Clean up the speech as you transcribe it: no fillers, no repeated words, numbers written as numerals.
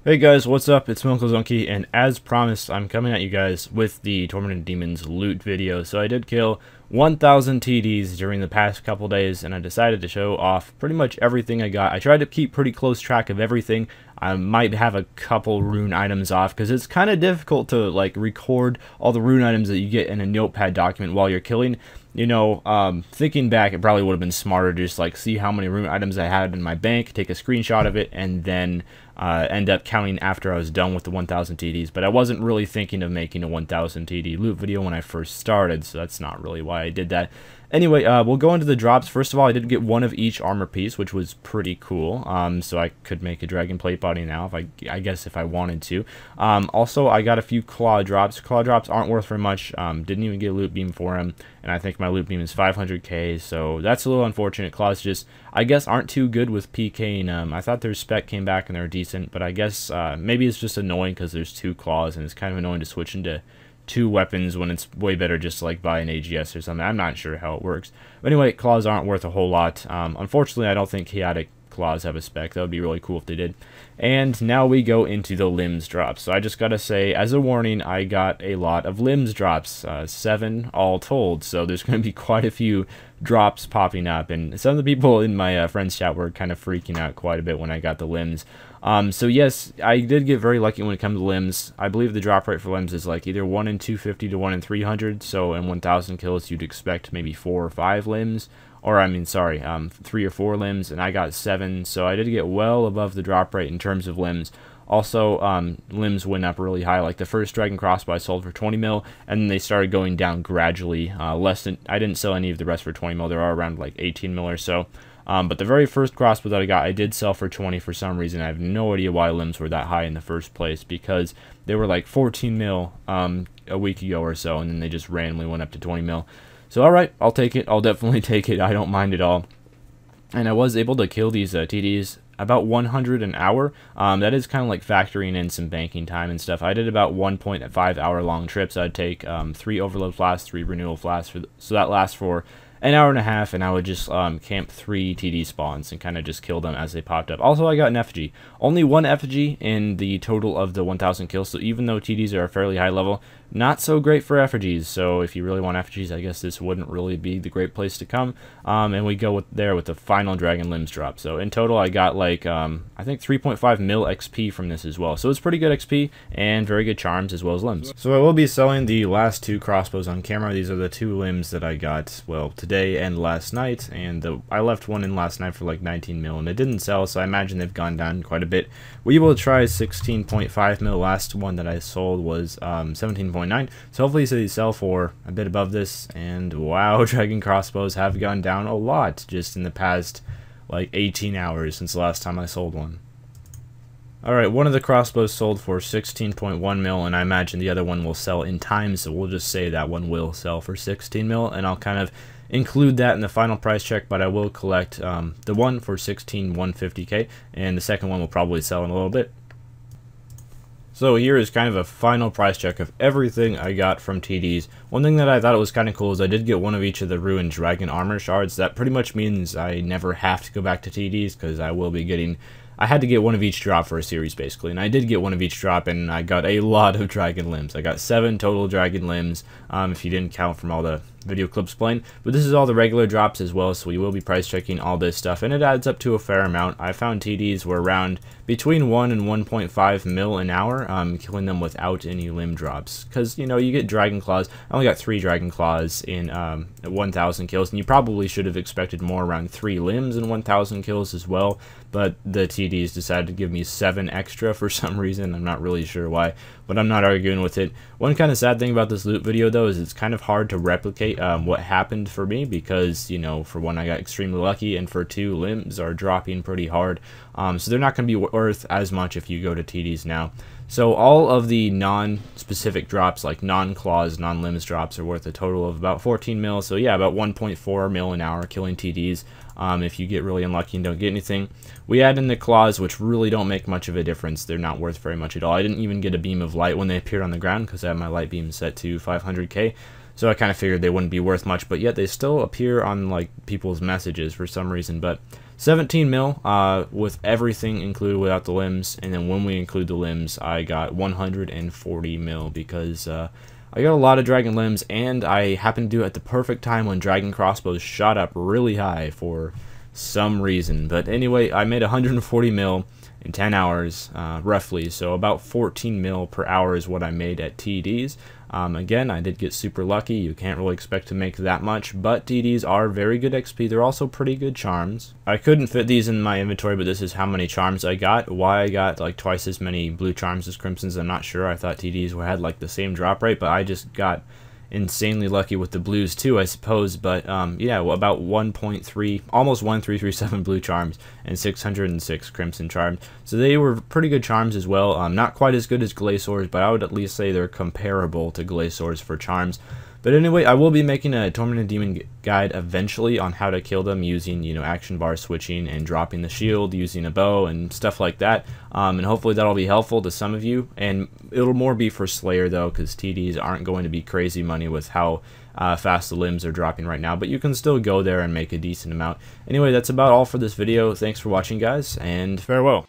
Hey guys, what's up? It's munclesonkey, and as promised, I'm coming at you guys with the Tormented Demons loot video. So I did kill 1,000 TDs during the past couple days, and I decided to show off pretty much everything I got. I tried to keep pretty close track of everything. I might have a couple rune items off, because it's kind of difficult to like record all the rune items that you get in a notepad document while you're killing. You know, thinking back, it probably would have been smarter to just like see how many rune items I had in my bank, take a screenshot of it, and then end up counting after I was done with the 1,000 TDs. But I wasn't really thinking of making a 1,000 TD loot video when I first started, so that's not really why I did that. Anyway, we'll go into the drops. First of all, I did get one of each armor piece, which was pretty cool. So I could make a dragon plate body now, if I guess if I wanted to. Also, I got a few claw drops. Claw drops aren't worth very much. Didn't even get a loot beam for them, and I think my loot beam is 500k, so that's a little unfortunate. Claws just, I guess, aren't too good with PKing. I thought their spec came back and they're decent, but I guess maybe it's just annoying because there's two claws, and it's kind of annoying to switch into two weapons when it's way better just to like buy an AGS or something. I'm not sure how it works. But anyway, claws aren't worth a whole lot. Unfortunately, I don't think chaotic claws have a spec. That would be really cool if they did. And now we go into the limbs drops. So I just gotta say, as a warning, I got a lot of limbs drops, 7 all told. So there's gonna be quite a few drops popping up, and some of the people in my friends chat were kind of freaking out quite a bit when I got the limbs. So yes, I did get very lucky when it comes to limbs. I believe the drop rate for limbs is like either 1 in 250 to 1 in 300. So in 1,000 kills, you'd expect maybe 4 or 5 limbs. Or, I mean, sorry, 3 or 4 limbs, and I got 7, so I did get well above the drop rate in terms of limbs. Also, limbs went up really high. Like the first dragon crossbow I sold for 20 mil, and then they started going down gradually. I didn't sell any of the rest for 20 mil. They are around like 18 mil or so. But the very first crossbow that I got, I did sell for 20 for some reason. I have no idea why limbs were that high in the first place, because they were like 14 mil a week ago or so, and then they just randomly went up to 20 mil. So alright, I'll take it. I'll definitely take it. I don't mind at all. And I was able to kill these TDs about 100 an hour. That is kind of like factoring in some banking time and stuff. I did about 1.5 hour long trips. I'd take 3 overload flasks, 3 renewal flasks, so that lasts for an hour and a half, and I would just camp 3 TD spawns and kind of just kill them as they popped up. Also, I got an effigy. Only 1 effigy in the total of the 1,000 kills, so even though TDs are a fairly high level, not so great for effigies. So if you really want effigies, I guess this wouldn't really be the great place to come. And we go with the final dragon limbs drop. So in total, I got like I think 3.5 mil XP from this as well. So it's pretty good XP and very good charms as well as limbs. So I will be selling the last 2 crossbows on camera. These are the 2 limbs that I got, well, today and last night. And I left one in last night for like 19 mil, and it didn't sell, so I imagine they've gone down quite a bit. We will try 16.5 mil. Last one that I sold was 17.9. So hopefully they sell for a bit above this. And wow, dragon crossbows have gone down a lot just in the past like 18 hours since the last time I sold one. Alright, one of the crossbows sold for 16.1 mil, and I imagine the other one will sell in time, so we'll just say that one will sell for 16 mil, and I'll kind of include that in the final price check. But I will collect the one for 150k, and the second one will probably sell in a little bit. So here is kind of a final price check of everything I got from TDs. One thing that I thought was kind of cool is I did get one of each of the ruined dragon armor shards. That pretty much means I never have to go back to TDs, because I will be getting... I had to get one of each drop for a series, basically, and I did get one of each drop, and I got a lot of dragon limbs. I got 7 total dragon limbs, if you didn't count from all the video clips playing. But this is all the regular drops as well, so we will be price checking all this stuff, and it adds up to a fair amount. I found TDs were around between 1 and 1.5 mil an hour, killing them without any limb drops. Because, you know, you get dragon claws. I only got 3 dragon claws in 1,000 kills, and you probably should have expected more, around 3 limbs in 1,000 kills as well. But the TDs decided to give me 7 extra for some reason. I'm not really sure why, but I'm not arguing with it. One kind of sad thing about this loot video, though, is it's kind of hard to replicate what happened for me, because, you know, for one, I got extremely lucky, and for 2, limbs are dropping pretty hard. So they're not going to be worth as much if you go to TDs now. So all of the non-specific drops, like non-claws, non-limbs drops, are worth a total of about 14 mil. So yeah, about 1.4 mil an hour killing TDs. If you get really unlucky and don't get anything. We add in the claws, which really don't make much of a difference. They're not worth very much at all. I didn't even get a beam of light when they appeared on the ground, because I have my light beam set to 500k. So I kind of figured they wouldn't be worth much, but yet they still appear on like people's messages for some reason. But 17 mil with everything included without the limbs, and then when we include the limbs, I got 140 mil because I got a lot of dragon limbs, and I happened to do it at the perfect time when dragon crossbows shot up really high for some reason. But anyway, I made 140 mil in 10 hours roughly, so about 14 mil per hour is what I made at TDs. Again, I did get super lucky. You can't really expect to make that much, but TDs are very good XP. They're also pretty good charms. I couldn't fit these in my inventory, but this is how many charms I got. Why I got like twice as many blue charms as crimsons, I'm not sure. I thought TDs had like the same drop rate, but I just got insanely lucky with the blues too, I suppose. But yeah, well, about 1.3, almost 1337 blue charms and 606 crimson charms, so they were pretty good charms as well. Not quite as good as Glaciors, but I would at least say they're comparable to Glaciors for charms. But anyway, I will be making a Tormented Demon guide eventually on how to kill them using, you know, action bar switching and dropping the shield, using a bow and stuff like that. And hopefully that'll be helpful to some of you. And it'll more be for Slayer though, because TDs aren't going to be crazy money with how fast the limbs are dropping right now. But you can still go there and make a decent amount. Anyway, that's about all for this video. Thanks for watching, guys, and farewell.